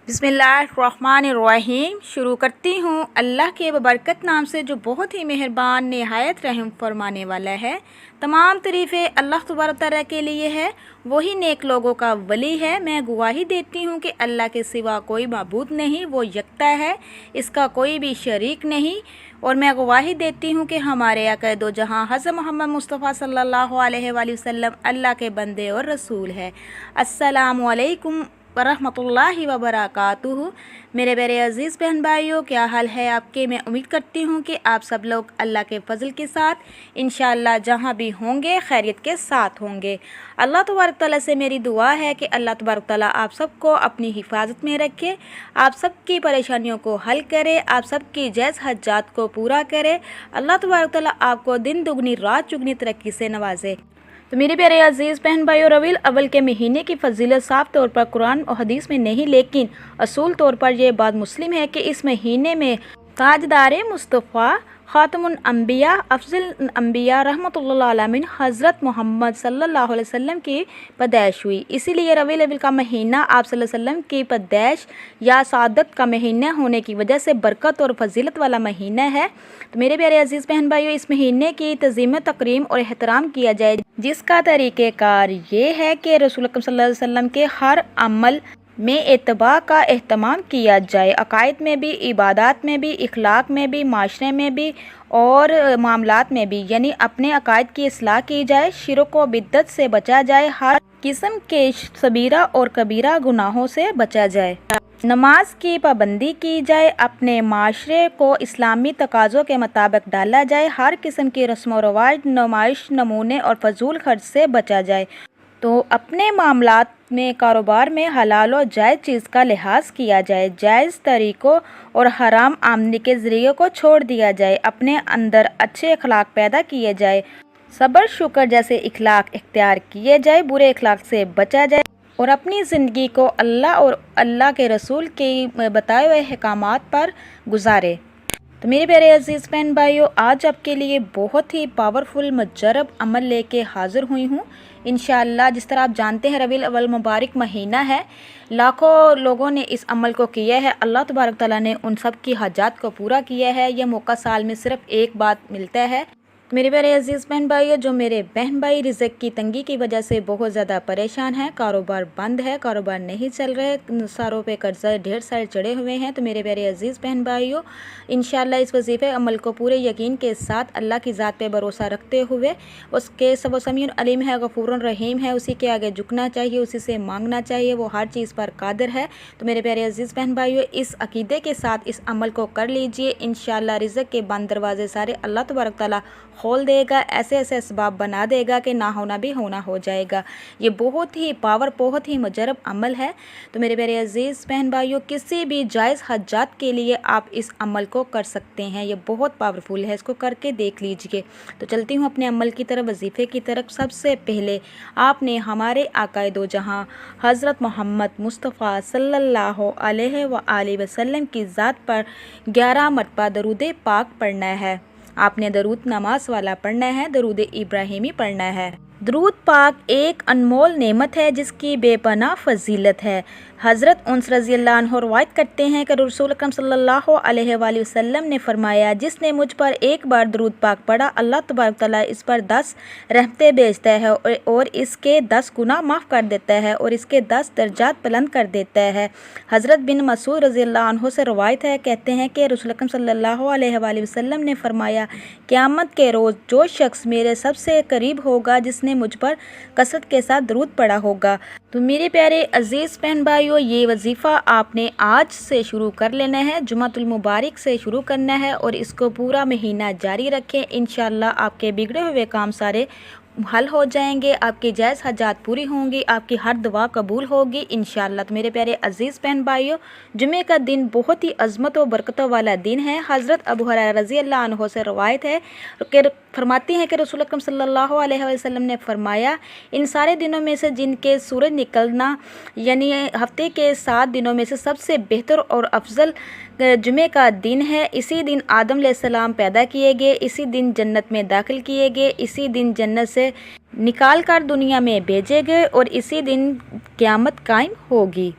बिस्मिल्लाहिर्रहमानिर्रहीम। शुरू करती हूँ अल्लाह के बबरकत नाम से जो बहुत ही मेहरबान नहायत रहम फरमाने वाला है। तमाम तारीफ़ें अल्लाह तबारक तआला के लिए है, वही नेक लोगों का वली है। मैं गवाही देती हूँ कि अल्लाह के सिवा कोई माबूद नहीं, वो यकता है, इसका कोई भी शरीक नहीं। और मैं गवाही देती हूँ कि हमारे आका दो जहाँ हज़रत मोहम्मद मुस्तफ़ा सल्लल्लाहु अलैहि वसल्लम अल्लाह के बंदे और रसूल है। अस्सलामु अलैकुम वरहमतुल्लाहि वबरकातुहू। मेरे प्यारे अज़ीज़ बहन भाइयों, क्या हाल है आपके। मैं उम्मीद करती हूँ कि आप सब लोग अल्लाह के फ़ज़ल के साथ इंशाअल्लाह जहाँ भी होंगे खैरियत के साथ होंगे। अल्लाह तबारक तआला से मेरी दुआ है कि अल्लाह तबारक तआला आप सबको अपनी हिफाजत में रखे, आप सबकी परेशानियों को हल करे, आप सबकी जायज़ हज्जात को पूरा करे। अल्लाह तबारक तआला आपको दिन दुगनी रात चुगनी तरक्की से नवाजे। तो मेरे प्यारे अजीज़ बहन भाइयों, रबीउल अव्वल के महीने की फजीलत साफ़ तौर पर कुरान और हदीस में नहीं, लेकिन असूल तौर पर यह बात मुस्लिम है कि इस महीने में ताजदार मुस्तफ़ा ख़ातमुल अंबिया अफ़ज़ल अंबिया रहमतुल्लाह अलैहि हज़रत मोहम्मद सल्लल्लाहु अलैहि वसल्लम की पैदाइश हुई। इसीलिए रबीउल अव्वल का महीना आप सल्लल्लाहु अलैहि वसल्लम की पैदाइश या सादत का महीना होने की वजह से बरकत और फजीलत वाला महीना है। तो मेरे प्यारे अजीज़ बहन भाइयों, इस महीने की तज़ीम तकरीम और एहतराम किया जाए, जिसका तरीक़ेकार ये है कि रसूल अकरम सल्लल्लाहु अलैहि वसल्लम के हर अमल में इत्तबा का एहतमाम किया जाए। अकायद में भी, इबादत में भी, इखलाक में भी, माशरे में भी और मामलात में भी, यानी अपने अकायद की इस्लाह की जाए, शिरक व बिद्दत से बचा जाए, हर किस्म के सबीरा और कबीरा गुनाहों से बचा जाए, नमाज की पाबंदी की जाए, अपने माशरे को इस्लामी तकाज़ों के मुताबिक डाला जाए, हर किस्म की रस्म व रवाज, नुमाइश, नमूने और फजूल खर्च से बचा जाए। तो अपने मामलात में, कारोबार में हलाल और जायज़ चीज़ का लिहाज किया जाए, जायज़ तरीक़ों और हराम आमदनी के ज़रिए को छोड़ दिया जाए, अपने अंदर अच्छे अखलाक पैदा किए जाए, सब्र शुक्र जैसे इखलाक इख्तियार किए जाए, बुरे इखलाक से बचा जाए और अपनी ज़िंदगी को अल्लाह और अल्लाह के रसूल के बताए हुए अहकामात पर गुजारे। तो मेरे प्यारे अजीज़ बहन भाइयों, आज आपके लिए बहुत ही पावरफुल मुजरब अमल लेके हाज़िर हुई हूँ इंशाअल्लाह। जिस तरह आप जानते हैं रबीउल अव्वल मुबारक महीना है, लाखों लोगों ने इस अमल को किया है, अल्लाह तबारक तआला ने उन सब की हाजात को पूरा किया है। यह मौका साल में सिर्फ एक बार मिलता है। मेरे प्यारे अजीज़ बहन भाइयों, जो मेरे बहन भाई रिज़्क़ की तंगी की वजह से बहुत ज़्यादा परेशान हैं, कारोबार बंद है, कारोबार नहीं चल रहे, सारों पे कर्जा ढेर सारे चढ़े हुए हैं, तो मेरे प्यारे अजीज़ बहन भाइयों, इंशाअल्लाह इस वजीफ़े अमल को पूरे यकीन के साथ अल्लाह की ज़ात पे भरोसा रखते हुए, उसके सब समीउन अलीम है, गफूरुन रहीम है, उसी के आगे झुकना चाहिए, उसी से मांगना चाहिए, वो हर चीज़ पर कादिर है। तो मेरे प्यारे अजीज़ बहन भाइयों, इस अकीदे के साथ इस अमल को कर लीजिए। इंशाअल्लाह रिज़्क़ के बंद दरवाजे सारे अल्लाह तबारक तआला खोल देगा, ऐसे ऐसे असबाब बना देगा कि ना होना भी होना हो जाएगा। ये बहुत ही बहुत ही मुजरब अमल है। तो मेरे प्यारे अजीज़ बहन भाइयों, किसी भी जायज़ हज्जात के लिए आप इस अमल को कर सकते हैं, ये बहुत पावरफुल है, इसको करके देख लीजिए। तो चलती हूँ अपने अमल की तरफ, वजीफ़े की तरफ। सबसे पहले आपने हमारे आका दो जहाँ हज़रत मोहम्मद मुस्तफ़ा सल्लल्लाहु अलैहि वसल्लम की ज़ात पर 11 मरतबा दरूद पाक पढ़ना है। आपने दरूद नमाज वाला पढ़ना है, दरूद इब्राहिमी पढ़ना है। दरूद पाक एक अनमोल नेमत है जिसकी बेपनाह फजीलत है। हज़रत उन्स रज़ियल्लाहु अन्हु रवायत करते हैं कि रसूल अकरम सल्लल्लाहु अलैहि वसल्लम ने फरमाया, जिसने मुझ पर एक बार दरूद पाक पढ़ा, अल्लाह तबारक तआला इस पर 10 रहमतें भेजता है और इसके 10 गुनाह माफ़ कर देता है और इसके 10 दर्जात बुलंद कर देता है। हज़रत बिन मसूद रज़ियल्लाहु अन्हु से रवायत है, कहते हैं कि रसूल अकरम सल्लल्लाहु अलैहि वसल्लम ने फरमाया, क़यामत के रोज़ जो शख्स मेरे सबसे करीब होगा, जिसने मुझ पर कसरत के साथ दरूद पढ़ा होगा। तो मेरे प्यारे अजीज़ बहन भाइयों, ये वजीफ़ा आपने आज से शुरू कर लेना है, जुमातुल मुबारक से शुरू करना है और इसको पूरा महीना जारी रखें। इंशाअल्लाह आपके बिगड़े हुए काम सारे हल हो जाएंगे, आपकी जायज़ हजात पूरी होंगी, आपकी हर दुआ कबूल होगी इंशाअल्लाह। तो मेरे प्यारे अजीज़ बहन भाइयों, जुमे का दिन बहुत ही अज़मत व बरकतों वाला दिन है। हज़रत अबू हुरैरा रज़ियल्लाहु अन्हु से रवायत है कि फरमाती हैं कि रसूल अकरम सल्लल्लाहु अलैहि वसल्लम ने फरमाया, इन सारे दिनों में से जिनके सूरज निकलना यानी हफ्ते के 7 दिनों में से सबसे बेहतर और अफजल जुमे का दिन है। इसी दिन आदम अलैहिस्सलाम पैदा किए गए, इसी दिन जन्नत में दाखिल किए गए, इसी दिन जन्नत से निकाल कर दुनिया में भेजे गए और इसी दिन क़यामत कायम होगी।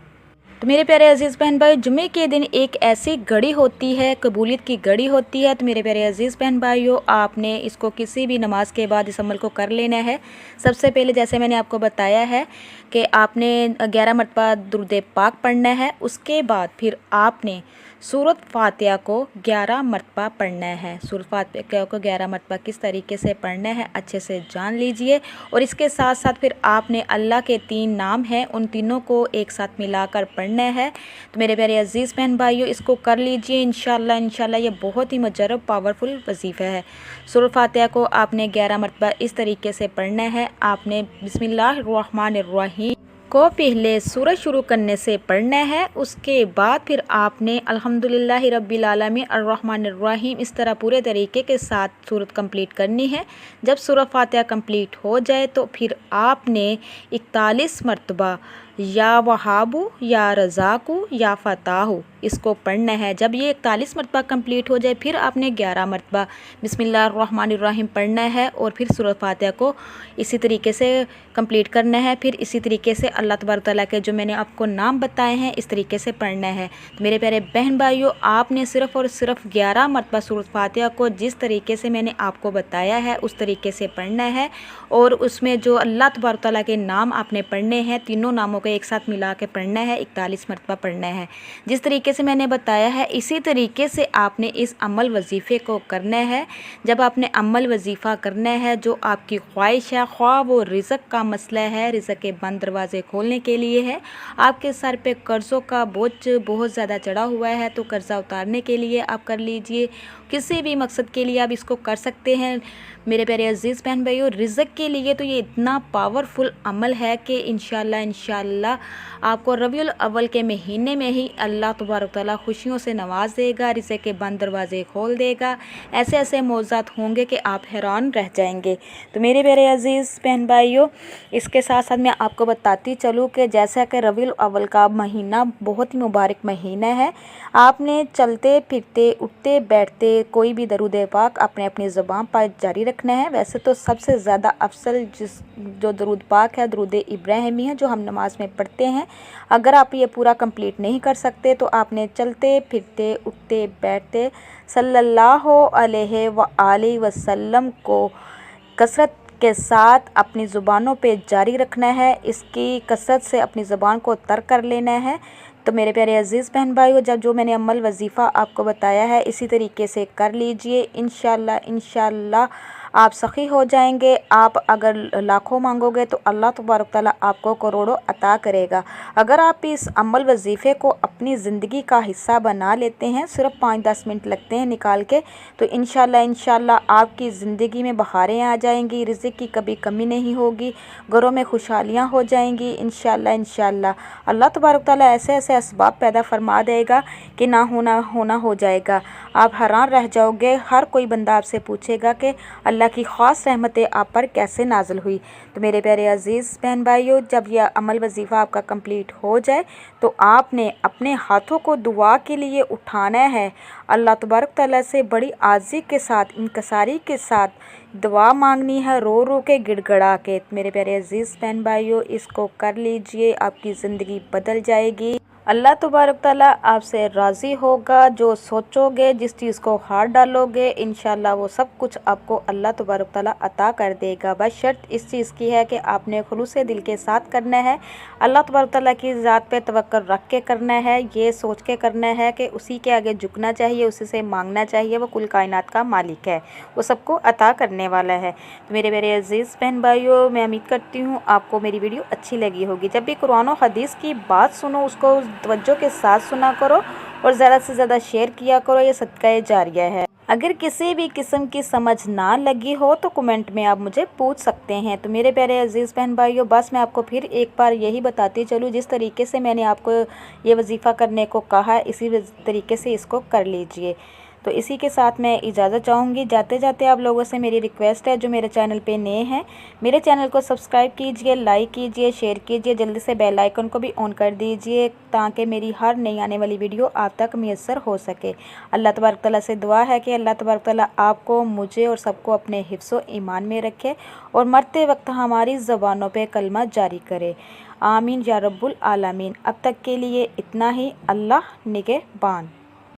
तो मेरे प्यारे अज़ीज़ बहन भाई, जुमे के दिन एक ऐसी घड़ी होती है, कबूलियत की घड़ी होती है। तो मेरे प्यारे अज़ीज़ बहन भाइयों, आपने इसको किसी भी नमाज के बाद इस अमल को कर लेना है। सबसे पहले जैसे मैंने आपको बताया है कि आपने 11 मरतबा दुरूद पाक पढ़ना है। उसके बाद फिर आपने सूरत फातिहा को 11 मरतबा पढ़ना है। सूरत फातिहा को 11 मरतबा किस तरीके से पढ़ना है अच्छे से जान लीजिए। और इसके साथ साथ फिर आपने अल्लाह के 3 नाम हैं, उन तीनों को एक साथ मिलाकर पढ़ना है। तो मेरे प्यारे अज़ीज़ बहन भाइयों, इसको कर लीजिए इंशाल्लाह ये बहुत ही मुजर्रब पावरफुल वजीफ़ा है। सूरत फातिहा को आपने 11 मरतबा इस तरीके से पढ़ना है। आपने बिस्मिल्लाहिर्रहमानिर्रहीम को पहले सूरज शुरू करने से पढ़ना है। उसके बाद फिर आपने अल्हम्दुलिल्लाहि रब्बिल आलमीन अर्रहमानिर्रहीम इस तरह पूरे तरीके के साथ सूरत कंप्लीट करनी है। जब सूरत फातिहा कंप्लीट हो जाए तो फिर आपने 41 मरतबा या वहाबू या रज़ाकू या फ़ताहू इसको पढ़ना है। जब ये 41 मरतबा कंप्लीट हो जाए फिर आपने 11 मरतबा बिस्मिल्लाहिर्रहमानिर्रहीम पढ़ना है और फिर सूरत फातिहा को इसी तरीके से कंप्लीट करना है। फिर इसी तरीके से अल्लाह तबारक तआला के जो मैंने आपको नाम बताए हैं इस तरीके से पढ़ना है। तो मेरे प्यारे बहन भाइयों, आपने सिर्फ़ और सिर्फ 11 मरतबा सूरत फातिहा को जिस तरीके से मैंने आपको बताया है उस तरीके से पढ़ना है। और उसमें जो अल्लाह तबारक तआला के नाम आपने पढ़ने हैं, तीनों नामों को एक साथ मिला के पढ़ना है, 41 मरतबा पढ़ना है। जिस तरीके से मैंने बताया है इसी तरीके से आपने इस अमल वजीफ़े को करना है। जब आपने अमल वजीफ़ा करना है, जो आपकी ख्वाहिश है, ख्वाह वो रिज़्क़ का मसला है, रिज़्क़ के बंद दरवाज़े खोलने के लिए है, आपके सर पे कर्ज़ों का बोझ बहुत ज़्यादा चढ़ा हुआ है, तो कर्ज़ा उतारने के लिए आप कर लीजिए। किसी भी मकसद के लिए आप इसको कर सकते हैं। मेरे प्यारे अज़ीज़ बहन भाइयों, रिज़्क़ के लिए तो ये इतना पावरफुल अमल है कि इंशाल्लाह आपको रबीउल अव्वल के महीने में ही अल्लाह तबारक तआला खुशियों से नवाज देगा, रिज़्क़ के बंद दरवाज़े खोल देगा। ऐसे ऐसे मौज़ात होंगे कि आप हैरान रह जाएंगे। तो मेरे प्यारे अज़ीज़ बहन भाइयों, इसके साथ साथ मैं आपको बताती चलूँ कि जैसा कि रबीउल अव्वल का महीना बहुत ही मुबारक महीना है। आपने चलते फिरते उठते बैठते कोई भी दरूद पाक अपने अपनी ज़ुबान पर जारी रखना है। वैसे तो सबसे ज़्यादा अफसल जो दरूद पाक है दरूद इब्राहिमी है, जो हम नमाज में पढ़ते हैं। अगर आप ये पूरा कंप्लीट नहीं कर सकते तो आपने चलते फिरते उठते बैठते सल्लल्लाहु अलैहि व आलिहि वसल्लम को कसरत के साथ अपनी ज़ुबानों पे जारी रखना है। इसकी कसरत से अपनी ज़ुबान को तर कर लेना है। तो मेरे प्यारे अज़ीज़ बहन भाइयों, जब जो मैंने अमल वजीफ़ा आपको बताया है इसी तरीके से कर लीजिए। इंशाल्लाह आप सखी हो जाएंगे। आप अगर लाखों मांगोगे तो अल्लाह तबारक तआला आपको करोड़ों अता करेगा। अगर आप इस अमल वजीफ़े को अपनी ज़िंदगी का हिस्सा बना लेते हैं, सिर्फ 5-10 मिनट लगते हैं निकाल के, तो इंशाल्लाह आपकी ज़िंदगी में बहारें आ जाएंगी, रिज़्क़ की कभी कमी नहीं होगी, घरों में खुशहालियाँ हो जाएंगी। इंशाल्लाह अल्लाह तबारक तआला ऐसे ऐसे असबाब पैदा फरमा देगा कि ना होना हो जाएगा। आप हैरान रह जाओगे। हर कोई बंदा आपसे पूछेगा कि अल्लाह की ख़ास रहमतें आप पर कैसे नाज़िल हुई। तो मेरे प्यारे अज़ीज़ बहन भाइयों, जब यह अमल वजीफ़ा आपका कंप्लीट हो जाए तो आपने अपने हाथों को दुआ के लिए उठाना है। अल्लाह तबारक तआला से बड़ी आज़ी के साथ, इंकसारी के साथ दुआ मांगनी है, रो रो के गिड़गड़ा के। मेरे प्यारे अज़ीज़ बहन भाइयों, इसको कर लीजिए, आपकी ज़िंदगी बदल जाएगी। अल्लाह तबारक तआला आपसे राज़ी होगा। जो सोचोगे, जिस चीज़ को हाथ डालोगे, इंशाल्लाह वो सब कुछ आपको अल्लाह तबारक तआला अता कर देगा। बस शर्त इस चीज़ की है कि आपने खुलूस दिल के साथ करना है, अल्लाह तबारक तआला की ज़ात पे तवक्कुल रख के करना है, ये सोच के करना है कि उसी के आगे झुकना चाहिए, उसी से मांगना चाहिए। वो कुल कायनात का मालिक है, वो सबको अता करने वाला है। तो मेरे मेरे अज़ीज़ बहन भाइयों, मैं उम्मीद करती हूँ आपको मेरी वीडियो अच्छी लगी होगी। जब भी कुरान और हदीस की बात सुनो उसको तवज्जो के साथ सुना करो और ज़्यादा से ज़्यादा शेयर किया करो, ये सदका जारिया है। अगर किसी भी किस्म की समझ ना लगी हो तो कमेंट में आप मुझे पूछ सकते हैं। तो मेरे प्यारे अज़ीज़ बहन भाइयों, बस मैं आपको फिर एक बार यही बताती चलूँ, जिस तरीके से मैंने आपको ये वजीफ़ा करने को कहा है इसी तरीके से इसको कर लीजिए। तो इसी के साथ मैं इजाज़त चाहूँगी। जाते जाते आप लोगों से मेरी रिक्वेस्ट है, जो मेरे चैनल पे नए हैं, मेरे चैनल को सब्सक्राइब कीजिए, लाइक कीजिए, शेयर कीजिए, जल्दी से बेल आइकन को भी ऑन कर दीजिए ताकि मेरी हर नई आने वाली वीडियो आप तक मैसर हो सके। अल्लाह तबारक तआला से दुआ है कि अल्लाह तबारक तआला आपको, मुझे और सबको अपने हिफ्ज़ व ईमान में रखे और मरते वक्त हमारी ज़बानों पे कलमा जारी करे। आमीन या रब्बुल आलमीन। अब तक के लिए इतना ही। अल्लाह निगहबान।